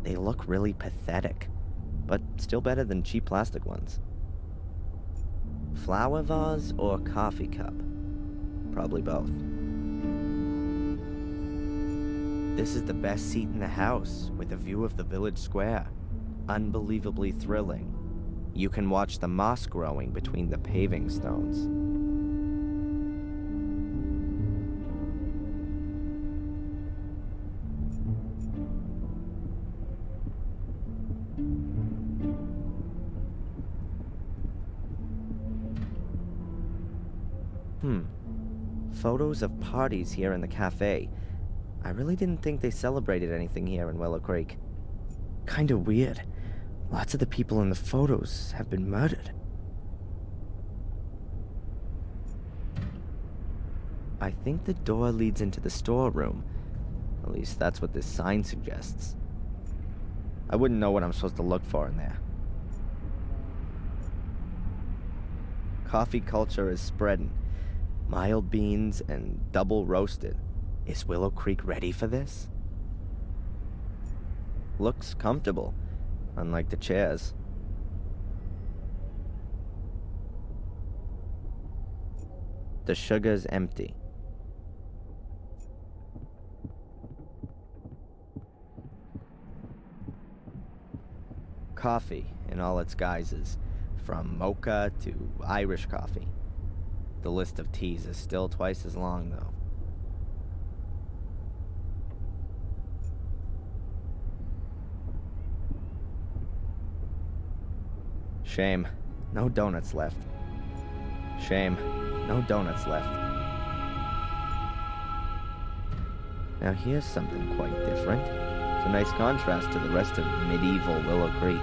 They look really pathetic, but still better than cheap plastic ones. Flower vase or coffee cup? Probably both. This is the best seat in the house, with a view of the village square. Unbelievably thrilling. You can watch the moss growing between the paving stones. Photos of parties here in the cafe. I really didn't think they celebrated anything here in Willow Creek. Kinda weird. Lots of the people in the photos have been murdered. I think the door leads into the storeroom. At least that's what this sign suggests. I wouldn't know what I'm supposed to look for in there. Coffee culture is spreading. Mild beans and double roasted. Is Willow Creek ready for this? Looks comfortable, unlike the chairs. The sugar's empty. Coffee in all its guises, from mocha to Irish coffee. The list of teas is still twice as long, though. Shame. No donuts left. Shame. No donuts left. Now here's something quite different. It's a nice contrast to the rest of medieval Willow Creek.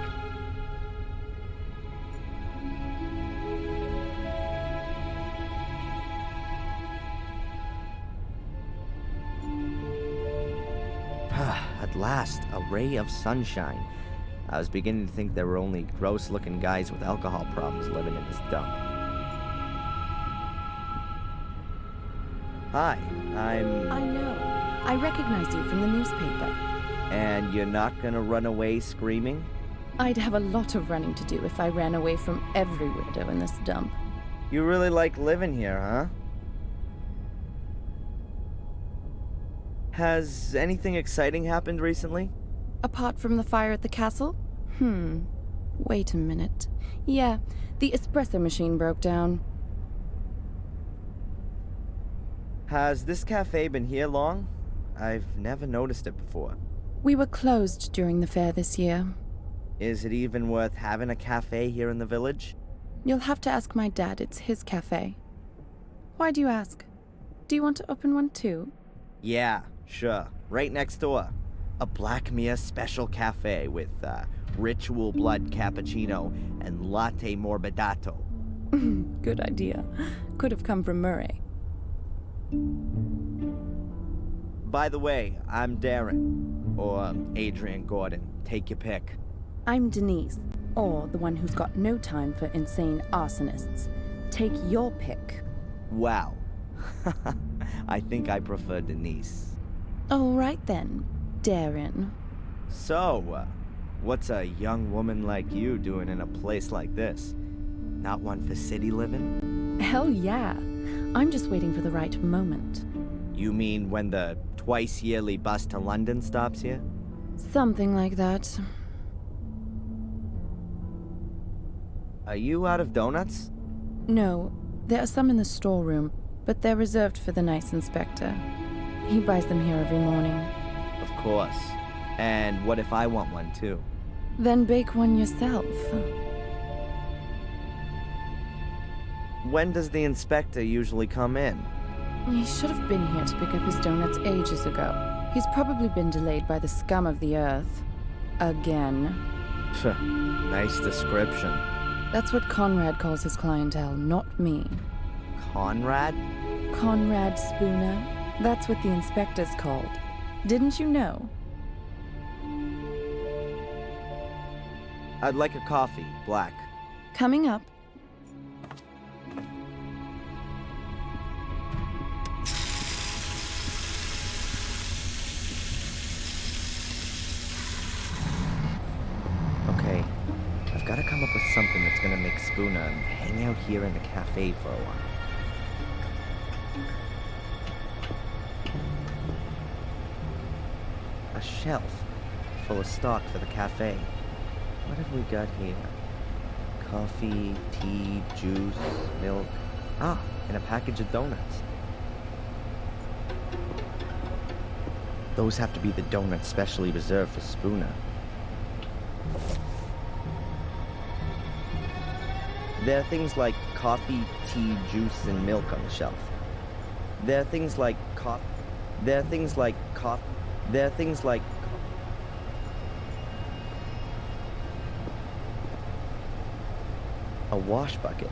At last, a ray of sunshine. I was beginning to think there were only gross-looking guys with alcohol problems living in this dump. Hi, I know. I recognize you from the newspaper. And you're not gonna run away screaming? I'd have a lot of running to do if I ran away from every weirdo in this dump. You really like living here, huh? Has anything exciting happened recently? Apart from the fire at the castle? Wait a minute. Yeah, the espresso machine broke down. Has this cafe been here long? I've never noticed it before. We were closed during the fair this year. Is it even worth having a cafe here in the village? You'll have to ask my dad. It's his cafe. Why do you ask? Do you want to open one too? Yeah, sure. Right next door. A Black Mere special cafe with ritual blood cappuccino and latte morbidato. Good idea. Could have come from Murray. By the way, I'm Darren. Or Adrian Gordon. Take your pick. I'm Denise, or the one who's got no time for insane arsonists. Take your pick. Wow. I think I prefer Denise. All right then, Darren. So, what's a young woman like you doing in a place like this? Not one for city living? Hell yeah. I'm just waiting for the right moment. You mean when the twice-yearly bus to London stops here? Something like that. Are you out of donuts? No, there are some in the storeroom, but they're reserved for the nice inspector. He buys them here every morning. Of course. And what if I want one too? Then bake one yourself. When does the inspector usually come in? He should have been here to pick up his donuts ages ago. He's probably been delayed by the scum of the earth. Again. Nice description. That's what Conrad calls his clientele, not me. Conrad? Conrad Spooner. That's what the inspector's called. Didn't you know? I'd like a coffee, black. Coming up. come up with something that's gonna make Spooner hang out here in the cafe for a while. A shelf full of stock for the cafe. What have we got here? Coffee, tea, juice, milk. Ah, and a package of donuts. Those have to be the donuts specially reserved for Spooner. There are things like coffee, tea, juice, and milk on the shelf. There are things like a wash bucket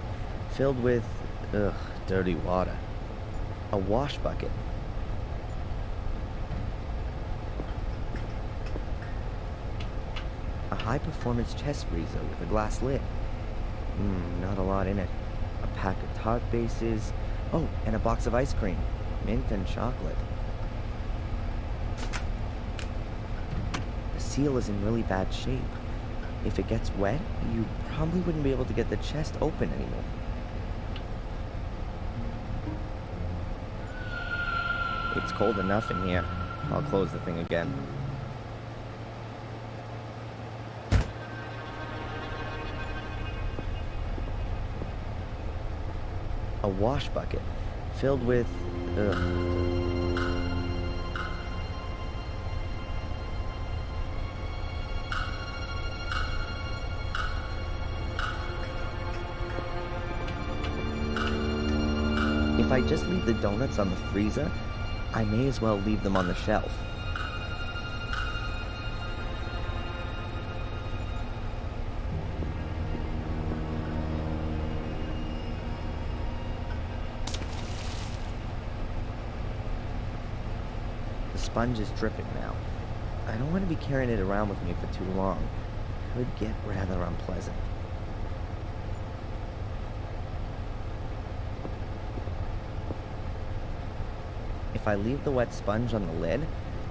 filled with, dirty water. A wash bucket. A high-performance chest freezer with a glass lid. Not a lot in it. A pack of tart bases. Oh, and a box of ice cream. Mint and chocolate. The seal is in really bad shape. If it gets wet, you probably wouldn't be able to get the chest open anymore. It's cold enough in here. I'll close the thing again. A wash bucket filled with, If I just leave the donuts on the freezer, I may as well leave them on the shelf. The sponge is dripping now. I don't want to be carrying it around with me for too long. It would get rather unpleasant. If I leave the wet sponge on the lid,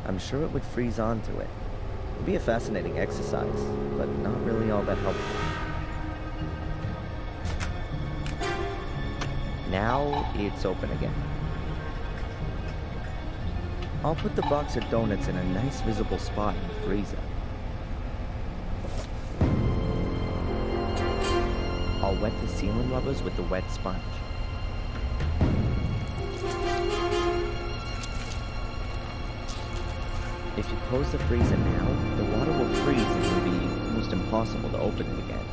I'm sure it would freeze onto it. It would be a fascinating exercise, but not really all that helpful. Now it's open again. I'll put the box of donuts in a nice visible spot in the freezer. I'll wet the sealing rubbers with the wet sponge. If you close the freezer now, the water will freeze and it will be almost impossible to open it again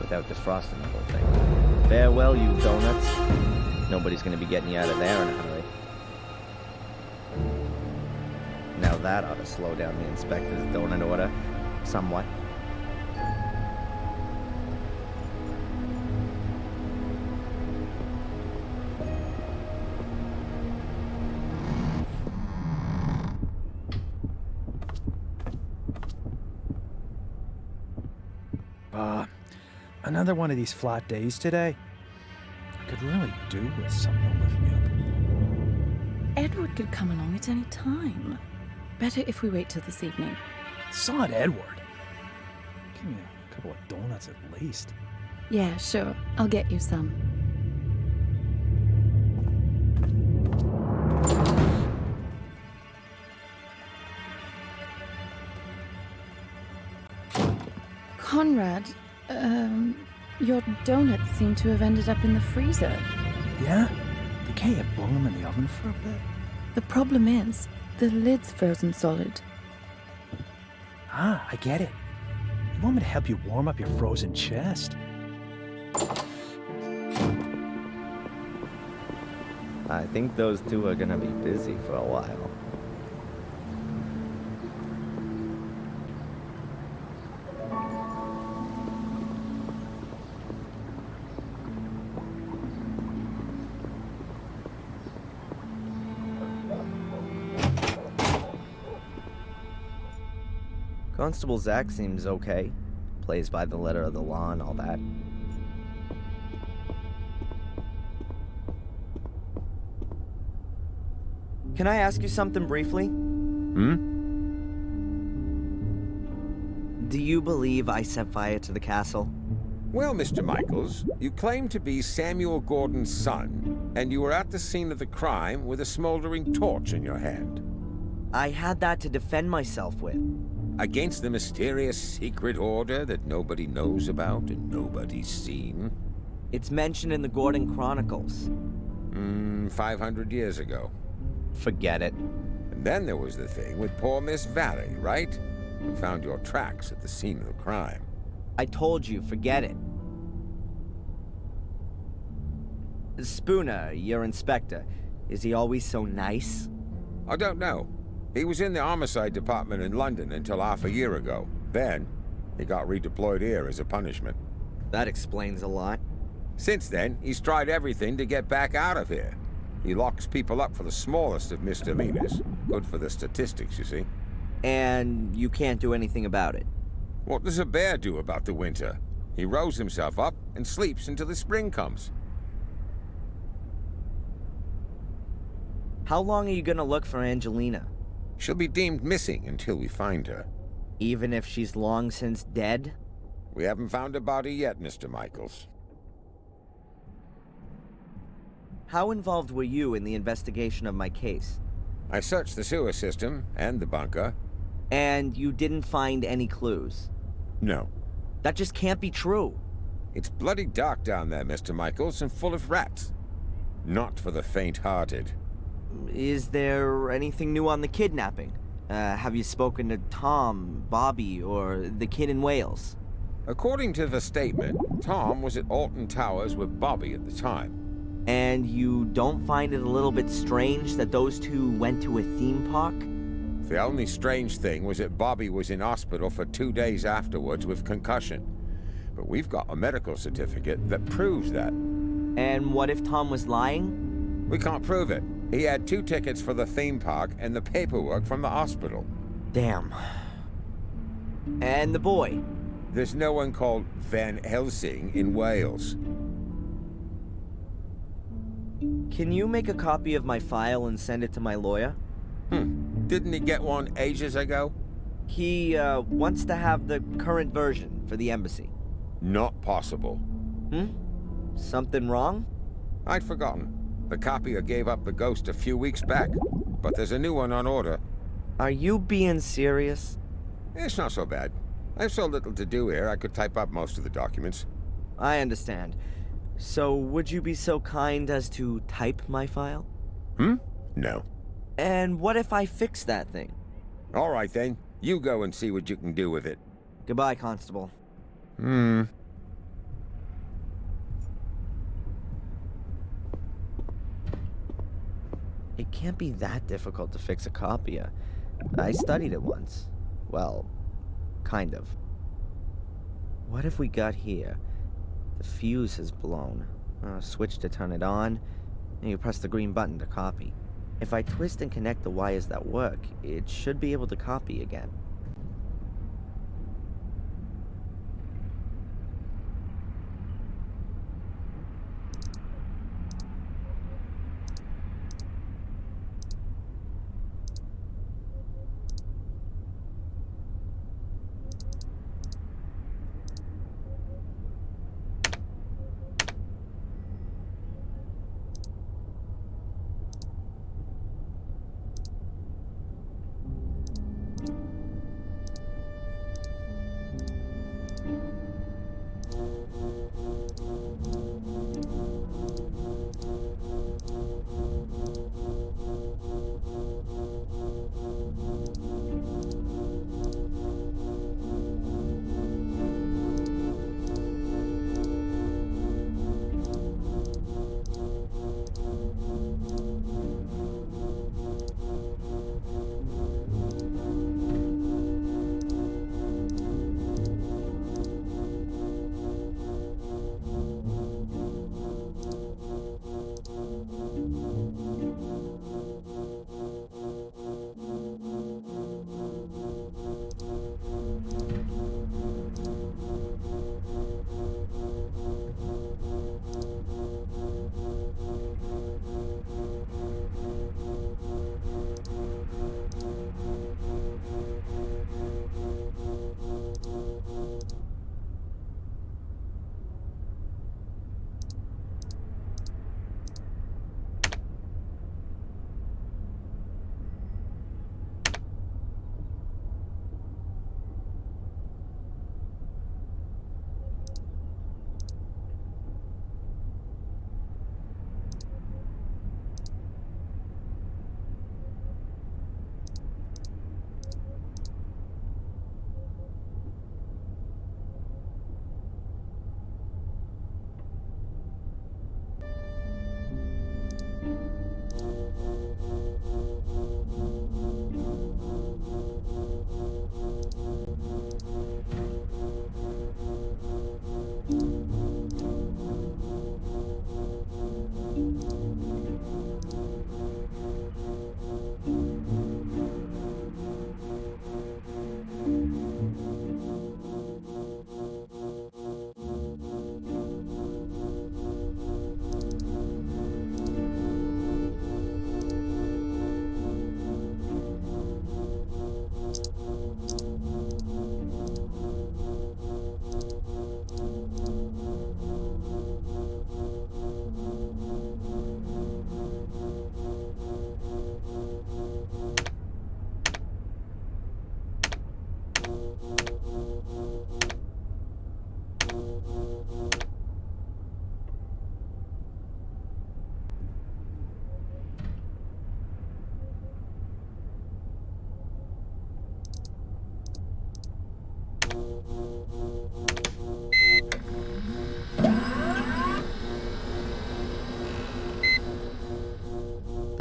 without defrosting the whole thing. Farewell, you donuts. Nobody's going to be getting you out of there in a hurry. Now that ought to slow down the inspector's donut order somewhat. Another one of these flat days today. I could really do with something to lift me up. Edward could come along at any time. Better if we wait till this evening. Sod Edward. Give me a couple of donuts at least. Yeah, sure. I'll get you some. Conrad, your donuts seem to have ended up in the freezer. Yeah? Can't you boil them in the oven for a bit? The problem is, the lid's frozen solid. Ah, I get it. You want me to help you warm up your frozen chest? I think those two are gonna be busy for a while. Constable Zach seems okay. Plays by the letter of the law and all that. Can I ask you something briefly? Do you believe I set fire to the castle? Well, Mr. Michaels, you claim to be Samuel Gordon's son, and you were at the scene of the crime with a smoldering torch in your hand. I had that to defend myself with. Against the mysterious secret order that nobody knows about and nobody's seen? It's mentioned in the Gordon Chronicles. 500 years ago. Forget it. And then there was the thing with poor Miss Valley, right? Who found your tracks at the scene of the crime. I told you, forget it. Spooner, your inspector, is he always so nice? I don't know. He was in the homicide department in London until half a year ago. Then, he got redeployed here as a punishment. That explains a lot. Since then, he's tried everything to get back out of here. He locks people up for the smallest of misdemeanors. Good for the statistics, you see. And you can't do anything about it? What does a bear do about the winter? He rolls himself up and sleeps until the spring comes. How long are you gonna look for Angelina? She'll be deemed missing until we find her. Even if she's long since dead? We haven't found a body yet, Mr. Michaels. How involved were you in the investigation of my case? I searched the sewer system and the bunker. And you didn't find any clues? No. That just can't be true. It's bloody dark down there, Mr. Michaels, and full of rats. Not for the faint-hearted. Is there anything new on the kidnapping? Have you spoken to Tom, Bobby, or the kid in Wales? According to the statement, Tom was at Alton Towers with Bobby at the time. And you don't find it a little bit strange that those two went to a theme park? The only strange thing was that Bobby was in hospital for 2 days afterwards with concussion. But we've got a medical certificate that proves that. And what if Tom was lying? We can't prove it. He had 2 tickets for the theme park and the paperwork from the hospital. Damn. And the boy? There's no one called Van Helsing in Wales. Can you make a copy of my file and send it to my lawyer? Didn't he get one ages ago? He, wants to have the current version for the embassy. Not possible. Something wrong? I'd forgotten. The copier gave up the ghost a few weeks back, but there's a new one on order. Are you being serious? It's not so bad. I have so little to do here, I could type up most of the documents. I understand. So, would you be so kind as to type my file? No. And what if I fix that thing? All right, then. You go and see what you can do with it. Goodbye, Constable. It can't be that difficult to fix a copier. I studied it once. Well, kind of. What if we got here? The fuse has blown. Switch to turn it on, and you press the green button to copy. If I twist and connect the wires that work, it should be able to copy again.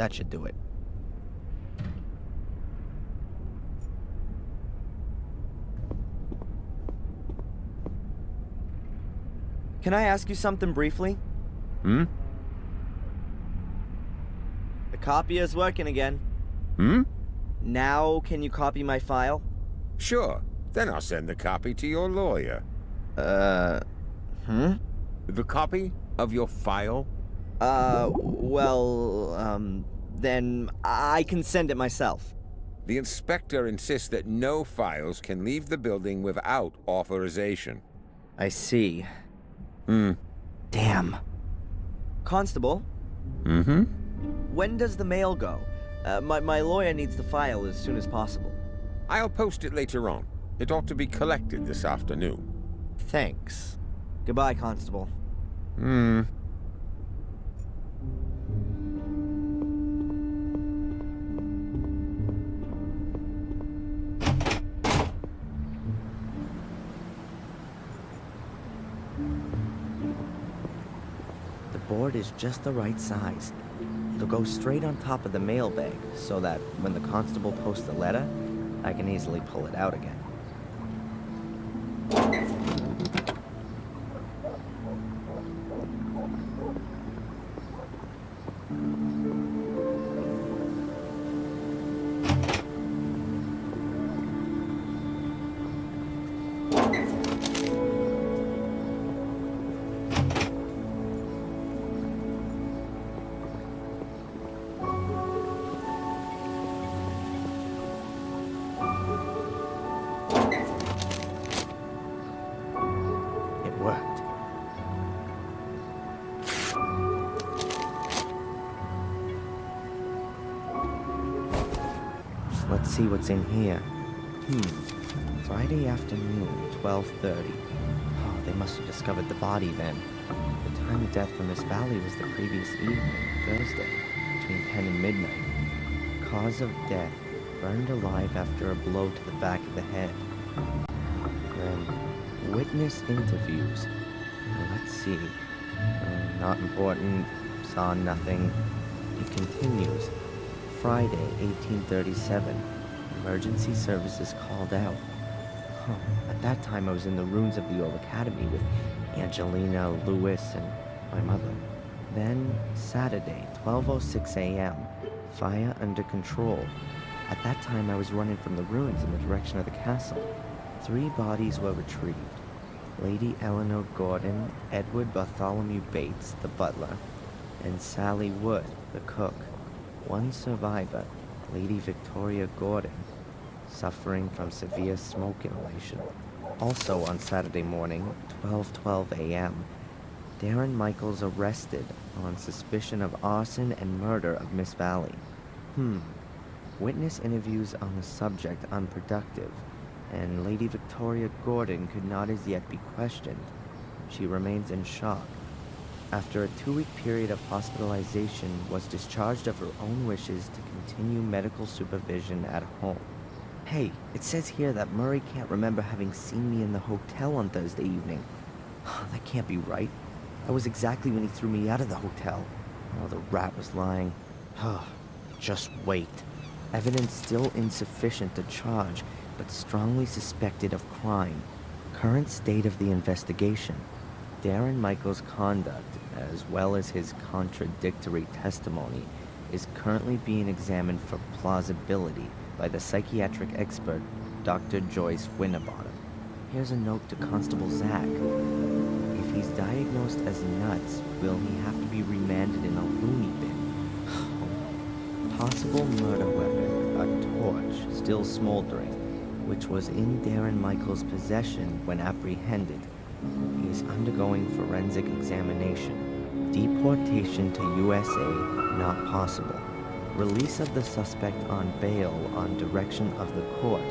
That should do it. Can I ask you something briefly? Hmm? The copier's working again. Hmm? Now, can you copy my file? Sure. Then I'll send the copy to your lawyer. The copy of your file? Then I can send it myself. The inspector insists that no files can leave the building without authorization. I see. Damn. Constable, Mm-hmm? when does the mail go? My lawyer needs the file as soon as possible. I'll post it later on. It ought to be collected this afternoon. Thanks. Goodbye, Constable. The board is just the right size. It'll go straight on top of the mailbag, so that when the constable posts a letter, I can easily pull it out again. Worked. Let's see what's in here. Friday afternoon, 12:30. Oh, they must have discovered the body then. The time of death for Miss Valley was the previous evening, Thursday, between 10 and midnight. Cause of death, burned alive after a blow to the back of the head. Then, witness interviews. Let's see. Not important. Saw nothing. It continues. Friday, 1837. Emergency services called out. At that time, I was in the ruins of the old academy with Angelina, Lewis, and my mother. Then, Saturday, 12:06 a.m. Fire under control. At that time, I was running from the ruins in the direction of the castle. 3 bodies were retrieved. Lady Eleanor Gordon, Edward Bartholomew Bates, the butler, and Sally Wood, the cook. 1 survivor, Lady Victoria Gordon, suffering from severe smoke inhalation. Also on Saturday morning, 12:12 a.m., Darren Michaels arrested on suspicion of arson and murder of Miss Valley. Witness interviews on the subject unproductive, and Lady Victoria Gordon could not as yet be questioned. She remains in shock. After a 2-week period of hospitalization, was discharged of her own wishes to continue medical supervision at home. Hey, it says here that Murray can't remember having seen me in the hotel on Thursday evening. That can't be right. That was exactly when he threw me out of the hotel. Oh, the rat was lying. Just wait. Evidence still insufficient to charge, but strongly suspected of crime. Current state of the investigation. Darren Michaels' conduct, as well as his contradictory testimony, is currently being examined for plausibility by the psychiatric expert, Dr. Joyce Winterbottom. Here's a note to Constable Zach. If he's diagnosed as nuts, will he have to be remanded in a loony bin? Possible murder weapon, a torch, still smoldering, which was in Darren Michaels' possession when apprehended. He is undergoing forensic examination. Deportation to USA not possible. Release of the suspect on bail on direction of the court.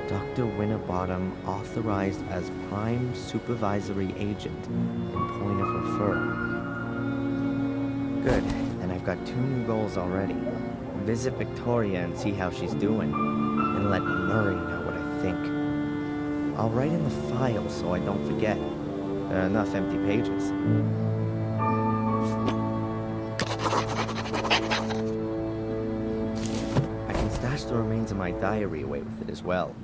Dr. Winterbottom authorized as prime supervisory agent in point of referral. Good, and I've got 2 new goals already. Visit Victoria and see how she's doing, and let Murray know what I think. I'll write in the file so I don't forget. There are enough empty pages. stashed the remains of my diary away with it as well.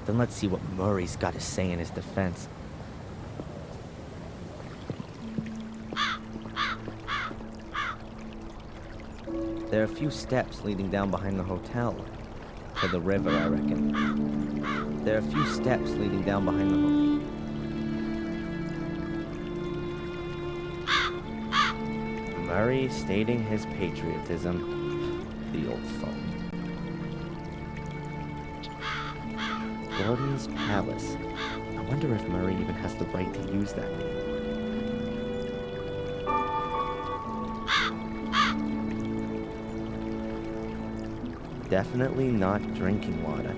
Then let's see what Murray's got to say in his defense. There are a few steps leading down behind the hotel. To the river, I reckon. There are a few steps leading down behind the hotel. Murray stating his patriotism. The old phone. Gordon's Palace. I wonder if Murray even has the right to use that name. Definitely not drinking water.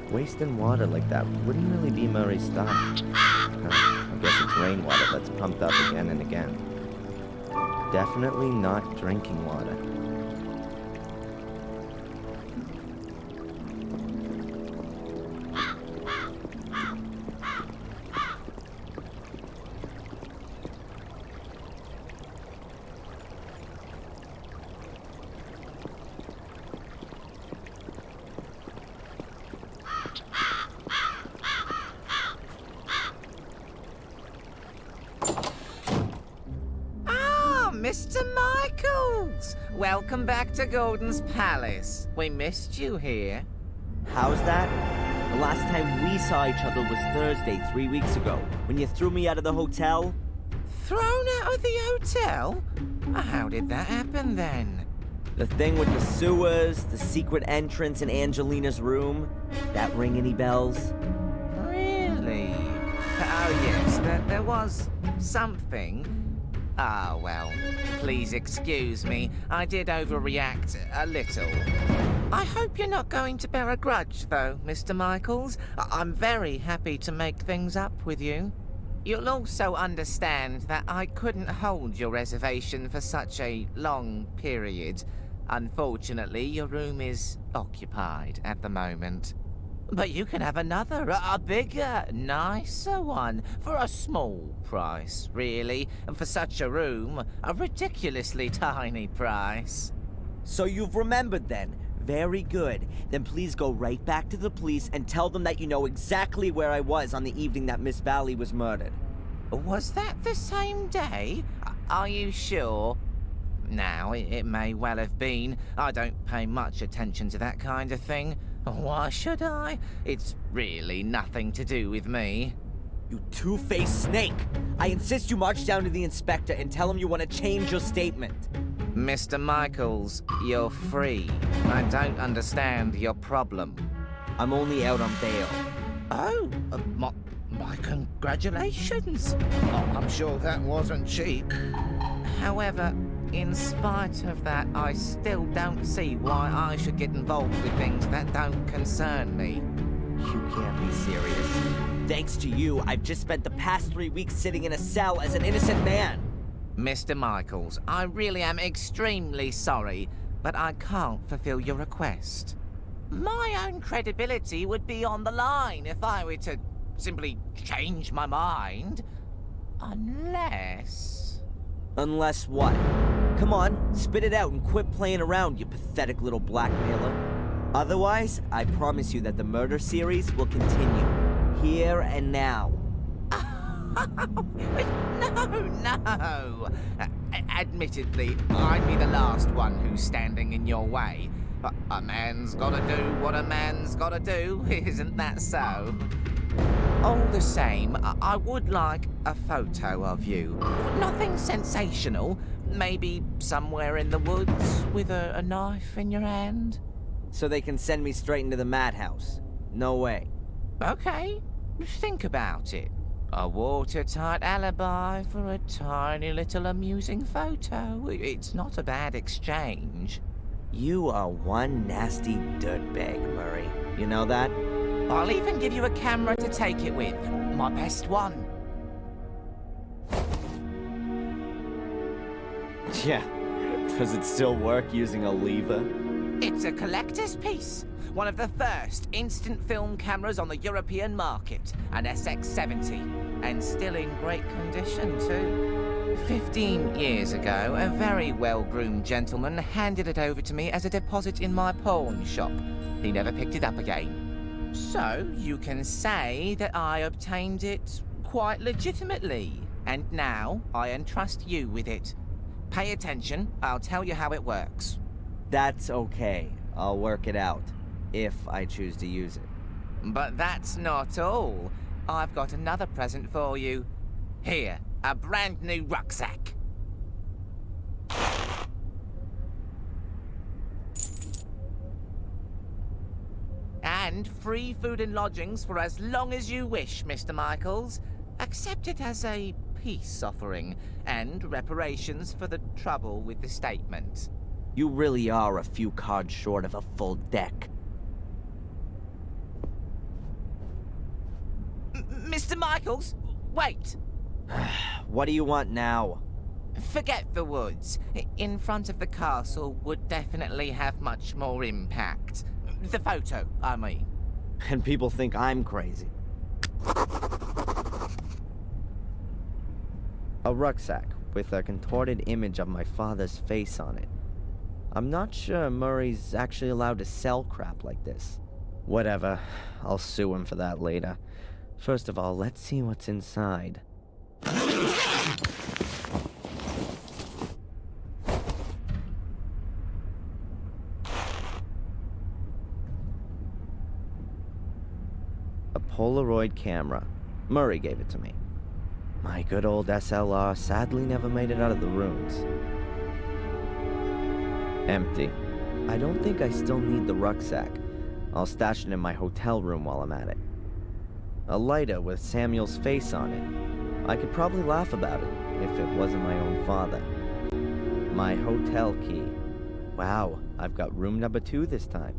Wasting water like that wouldn't really be Murray's style. I guess it's rainwater that's pumped up again and again. Definitely not drinking water. Mr. Michaels! Welcome back to Gordon's Palace. We missed you here. How's that? The last time we saw each other was Thursday 3 weeks ago, when you threw me out of the hotel. Thrown out of the hotel? How did that happen then? The thing with the sewers, the secret entrance in Angelina's room. That ring any bells? Really? Oh yes, there was something. Ah, well, please excuse me. I did overreact a little. I hope you're not going to bear a grudge, though, Mr. Michaels. I'm very happy to make things up with you. You'll also understand that I couldn't hold your reservation for such a long period. Unfortunately, your room is occupied at the moment. But you can have another, a bigger, nicer one, for a small price, really. And for such a room, a ridiculously tiny price. So you've remembered then. Very good. Then please go right back to the police and tell them that you know exactly where I was on the evening that Miss Valley was murdered. Was that the same day? Are you sure? Now, it may well have been. I don't pay much attention to that kind of thing. Why should I? It's really nothing to do with me. You two-faced snake! I insist you march down to the inspector and tell him you want to change your statement. Mr. Michaels, you're free. I don't understand your problem. I'm only out on bail. Oh, my congratulations. Oh, I'm sure that wasn't cheap. However, in spite of that, I still don't see why I should get involved with things that don't concern me. You can't be serious. Thanks to you, I've just spent the past 3 weeks sitting in a cell as an innocent man. Mr. Michaels, I really am extremely sorry, but I can't fulfill your request. My own credibility would be on the line if I were to simply change my mind. Unless... Unless what? Come on, spit it out and quit playing around, you pathetic little blackmailer. Otherwise, I promise you that the murder series will continue. Here and now. No. Admittedly, I'd be the last one who's standing in your way. But a man's gotta do what a man's gotta do, isn't that so? All the same, I would like a photo of you. Nothing sensational. Maybe somewhere in the woods with a knife in your hand. So they can send me straight into the madhouse. No way. Okay, think about it. A watertight alibi for a tiny little amusing photo. It's not a bad exchange. You are one nasty dirtbag, Murray. You know that? I'll even give you a camera to take it with. My best one. Yeah. Does it still work using a lever? It's a collector's piece. One of the first instant film cameras on the European market. An SX-70. And still in great condition, too. 15 years ago, a very well-groomed gentleman handed it over to me as a deposit in my pawn shop. He never picked it up again. So, you can say that I obtained it quite legitimately. And now, I entrust you with it. Pay attention, I'll tell you how it works. That's okay. I'll work it out. If I choose to use it. But that's not all. I've got another present for you. Here, a brand new rucksack. And free food and lodgings for as long as you wish, Mr. Michaels. Accept it as a peace offering and reparations for the trouble with the statement. You really are a few cards short of a full deck. Mr. Michaels, wait! What do you want now? Forget the woods. In front of the castle would definitely have much more impact. The photo, I mean. And people think I'm crazy. A rucksack with a contorted image of my father's face on it. I'm not sure Murray's actually allowed to sell crap like this. Whatever, I'll sue him for that later. First of all, let's see what's inside. A Polaroid camera. Murray gave it to me. My good old SLR sadly never made it out of the ruins. Empty. I don't think I still need the rucksack. I'll stash it in my hotel room while I'm at it. A lighter with Samuel's face on it. I could probably laugh about it if it wasn't my own father. My hotel key. Wow, I've got room number 2 this time.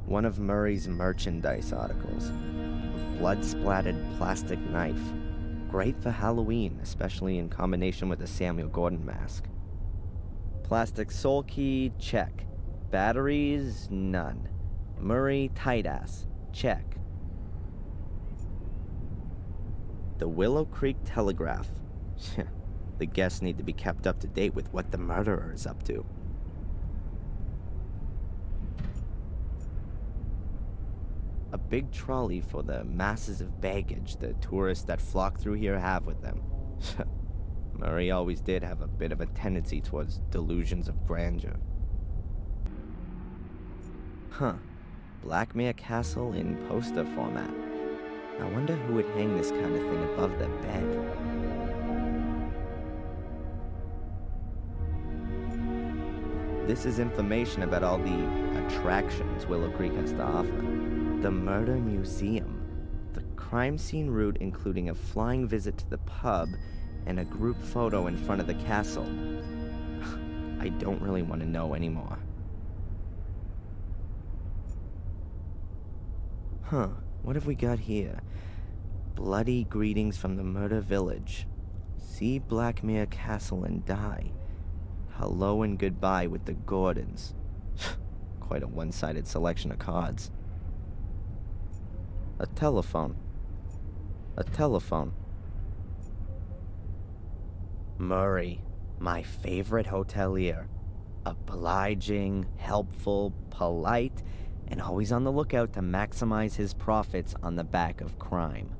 One of Murray's merchandise articles. A blood-splattered plastic knife. Great for Halloween, especially in combination with the Samuel Gordon mask. Plastic soul key, check. Batteries, none. Murray tight ass, check. The Willow Creek Telegraph. The guests need to be kept up to date with what the murderer is up to. A big trolley for the masses of baggage the tourists that flock through here have with them. Murray always did have a bit of a tendency towards delusions of grandeur. Huh. Blackmere Castle in poster format. I wonder who would hang this kind of thing above their bed. This is information about all the attractions Willow Creek has to offer. The Murder Museum. The crime scene route including a flying visit to the pub and a group photo in front of the castle. I don't really want to know anymore. Huh, what have we got here? Bloody greetings from the murder village. See Blackmere Castle and die. Hello and goodbye with the Gordons. Quite a one-sided selection of cards. A telephone. A telephone. Murray, my favorite hotelier. Obliging, helpful, polite, and always on the lookout to maximize his profits on the back of crime.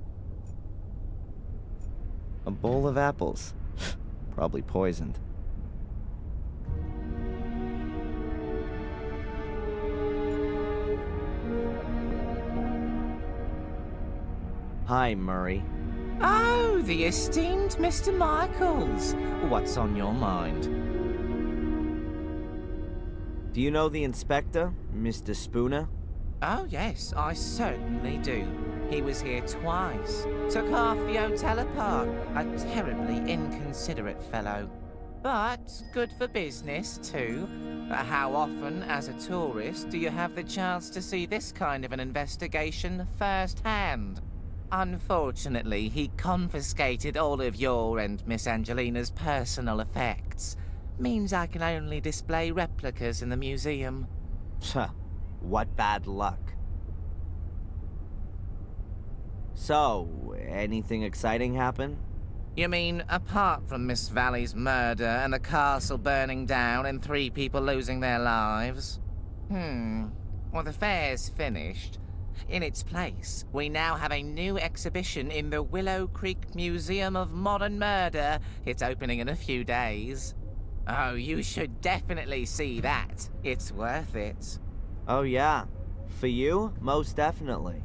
A bowl of apples. Probably poisoned. Hi, Murray. Oh, the esteemed Mr. Michaels. What's on your mind? Do you know the inspector, Mr. Spooner? Oh, yes, I certainly do. He was here twice. Took half the hotel apart. A terribly inconsiderate fellow. But good for business, too. How often, as a tourist, do you have the chance to see this kind of an investigation firsthand? Unfortunately, he confiscated all of your and Miss Angelina's personal effects. Means I can only display replicas in the museum. What bad luck. So, anything exciting happen? You mean, apart from Miss Valley's murder and the castle burning down and 3 people losing their lives? Well, the fair's finished. In its place, we now have a new exhibition in the Willow Creek Museum of Modern Murder. It's opening in a few days. Oh, you should definitely see that. It's worth it. Oh yeah. For you? Most definitely.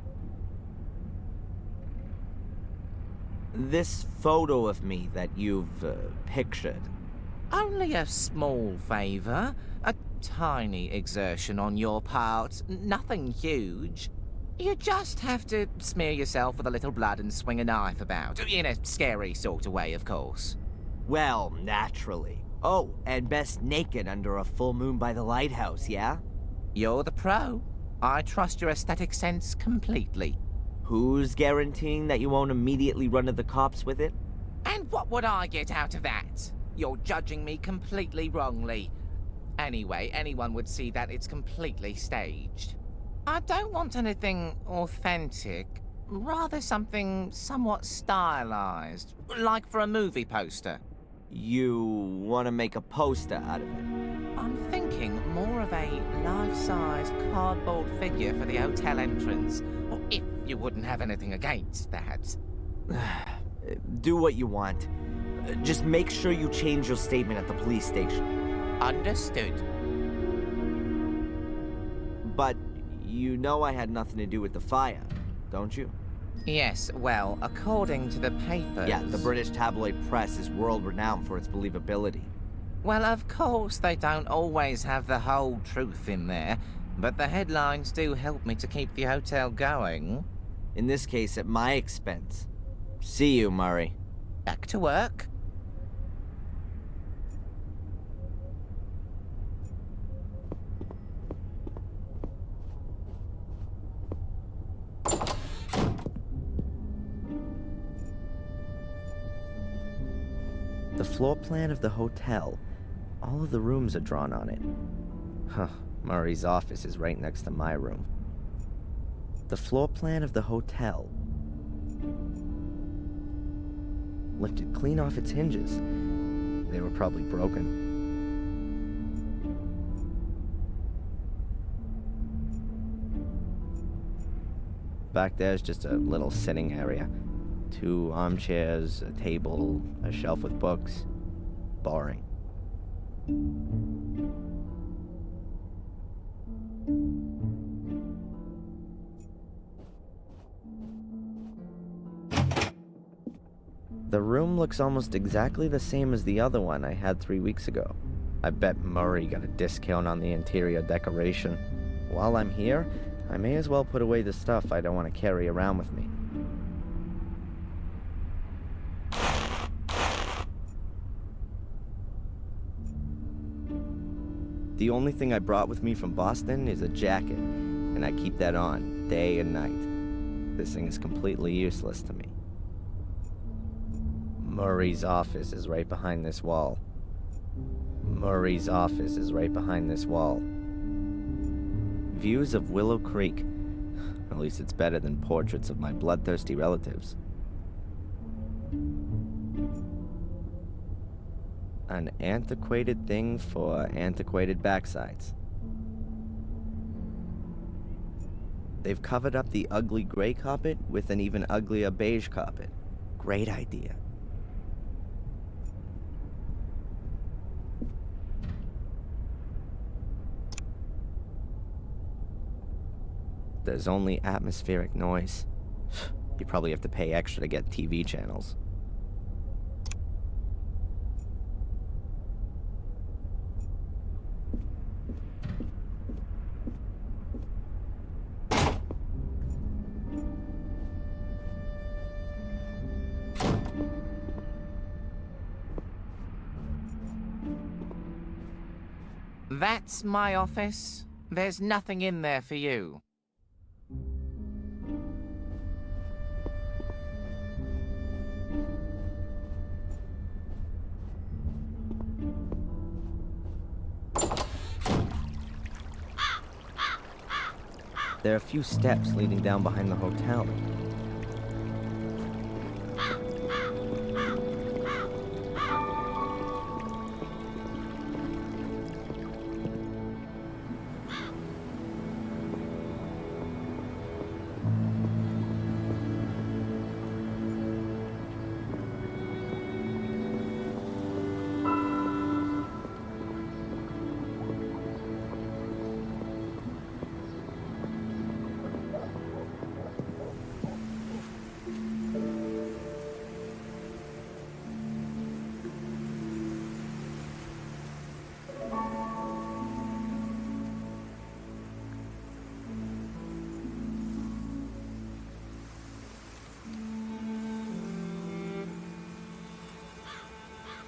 This photo of me that you've pictured. Only a small favor. A tiny exertion on your part. Nothing huge. You just have to smear yourself with a little blood and swing a knife about. In a scary sort of way, of course. Well, naturally. Oh, and best naked under a full moon by the lighthouse, yeah? You're the pro. I trust your aesthetic sense completely. Who's guaranteeing that you won't immediately run to the cops with it? And what would I get out of that? You're judging me completely wrongly. Anyway, anyone would see that it's completely staged. I don't want anything authentic, rather something somewhat stylized, like for a movie poster. You want to make a poster out of it? I'm thinking more of a life-sized cardboard figure for the hotel entrance, or if you wouldn't have anything against that. Do what you want. Just make sure you change your statement at the police station. Understood. But you know I had nothing to do with the fire, don't you? Yes, well, according to the papers... Yeah, the British tabloid press is world-renowned for its believability. Well, of course, they don't always have the whole truth in there, but the headlines do help me to keep the hotel going. In this case, at my expense. See you, Murray. Back to work. The floor plan of the hotel. All of the rooms are drawn on it. Huh, Murray's office is right next to my room. The floor plan of the hotel. Lifted clean off its hinges. They were probably broken. Back there's just a little sitting area. 2 armchairs, a table, a shelf with books. Boring. The room looks almost exactly the same as the other one I had 3 weeks ago. I bet Murray got a discount on the interior decoration. While I'm here, I may as well put away the stuff I don't want to carry around with me. The only thing I brought with me from Boston is a jacket, and I keep that on day and night. This thing is completely useless to me. Murray's office is right behind this wall. Murray's office is right behind this wall. Views of Willow Creek. At least it's better than portraits of my bloodthirsty relatives. An antiquated thing for antiquated backsides. They've covered up the ugly gray carpet with an even uglier beige carpet. Great idea. There's only atmospheric noise. You probably have to pay extra to get TV channels. That's my office. There's nothing in there for you. There are a few steps leading down behind the hotel.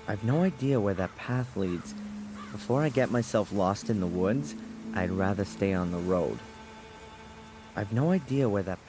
I've no idea where that path leads. Before I get myself lost in the woods, I'd rather stay on the road. I've no idea where that path...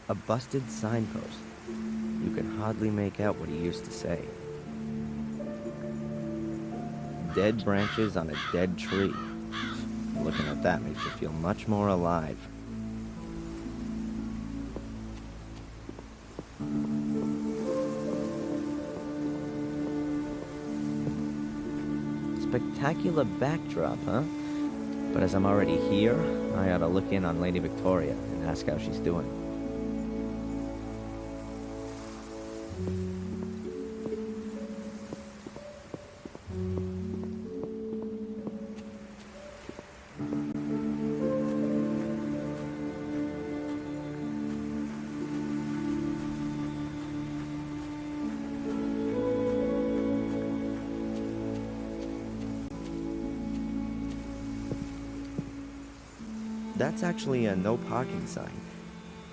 A busted signpost. You can hardly make out what he used to say. Dead branches on a dead tree. Looking at that makes you feel much more alive. Spectacular backdrop, huh? But as I'm already here, I ought to look in on Lady Victoria and ask how she's doing. That's actually a no parking sign,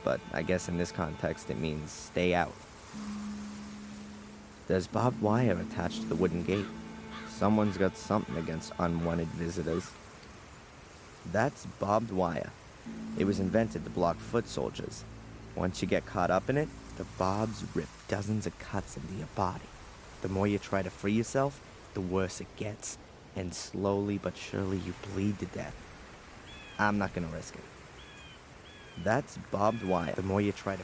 but I guess in this context it means stay out. There's barbed wire attached to the wooden gate. Someone's got something against unwanted visitors. That's barbed wire. It was invented to block foot soldiers. Once you get caught up in it, the barbs rip dozens of cuts into your body. The more you try to free yourself, the worse it gets, and slowly but surely you bleed to death. I'm not gonna risk it. That's barbed wire. The more you try to...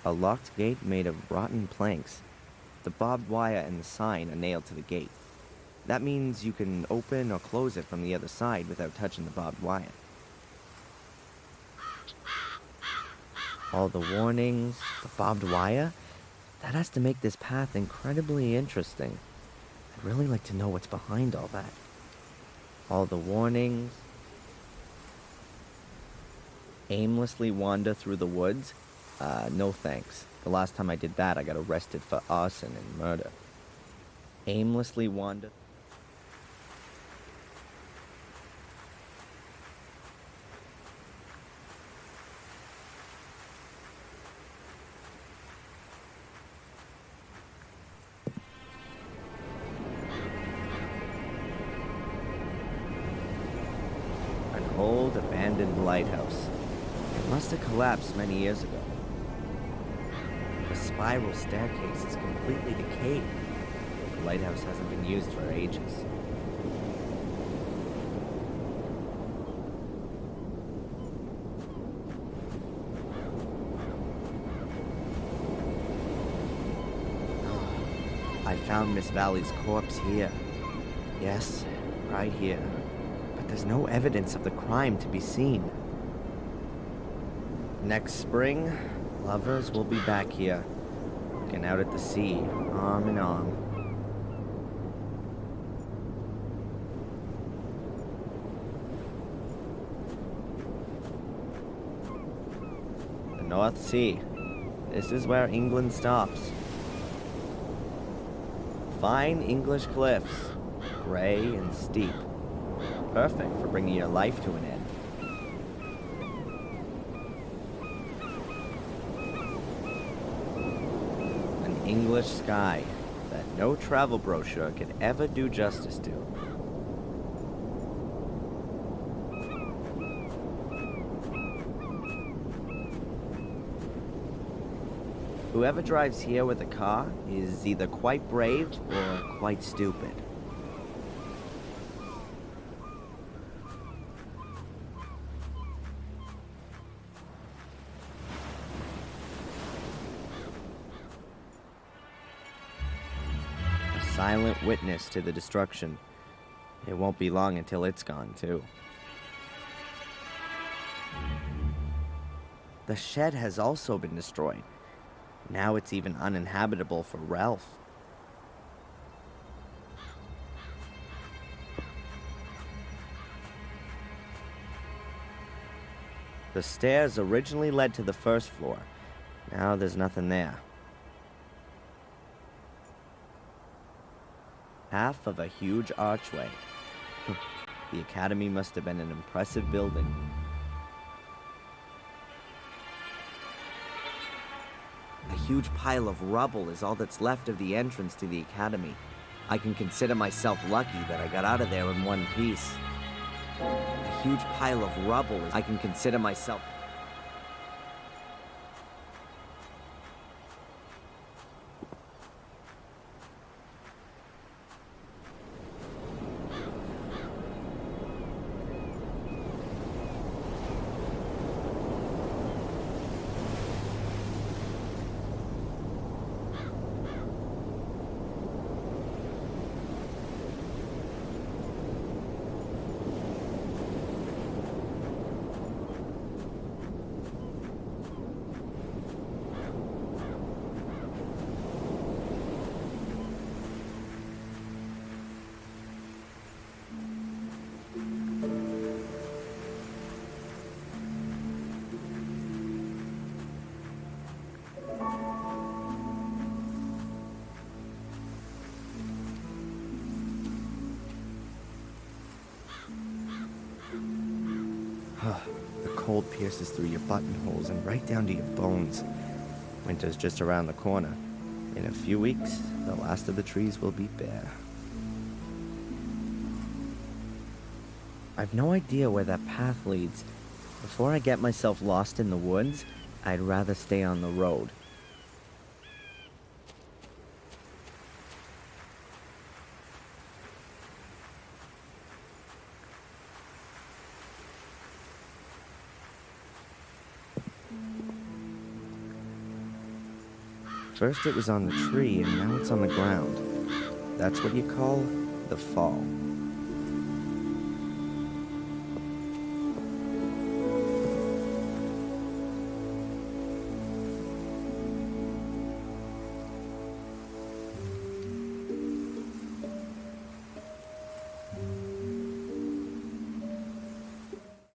A locked gate made of rotten planks. The barbed wire and the sign are nailed to the gate. That means you can open or close it from the other side without touching the barbed wire. All the warnings, the barbed wire, that has to make this path incredibly interesting. I'd really like to know what's behind all that. All the warnings. Aimlessly wander through the woods? No thanks. The last time I did that, I got arrested for arson and murder. Aimlessly wander. An old abandoned lighthouse. It must have collapsed many years ago. The spiral staircase is completely decayed. The lighthouse hasn't been used for ages. I found Miss Valley's corpse here. Yes, right here. But there's no evidence of the crime to be seen. Next spring, lovers will be back here, looking out at the sea, arm in arm. The North Sea. This is where England stops. Fine English cliffs, gray and steep. Perfect for bringing your life to an end. An English sky that no travel brochure could ever do justice to. Whoever drives here with a car is either quite brave or quite stupid. A silent witness to the destruction. It won't be long until it's gone, too. The shed has also been destroyed. Now it's even uninhabitable for Ralph. The stairs originally led to the first floor. Now there's nothing there. Half of a huge archway. The academy must have been an impressive building. A huge pile of rubble is all that's left of the entrance to the academy. I can consider myself lucky that I got out of there in one piece. A huge pile of rubble is... I can consider myself... The cold pierces through your buttonholes and right down to your bones. Winter's just around the corner. In a few weeks, the last of the trees will be bare. I've no idea where that path leads. Before I get myself lost in the woods, I'd rather stay on the road. First it was on the tree, and now it's on the ground. That's what you call the fall.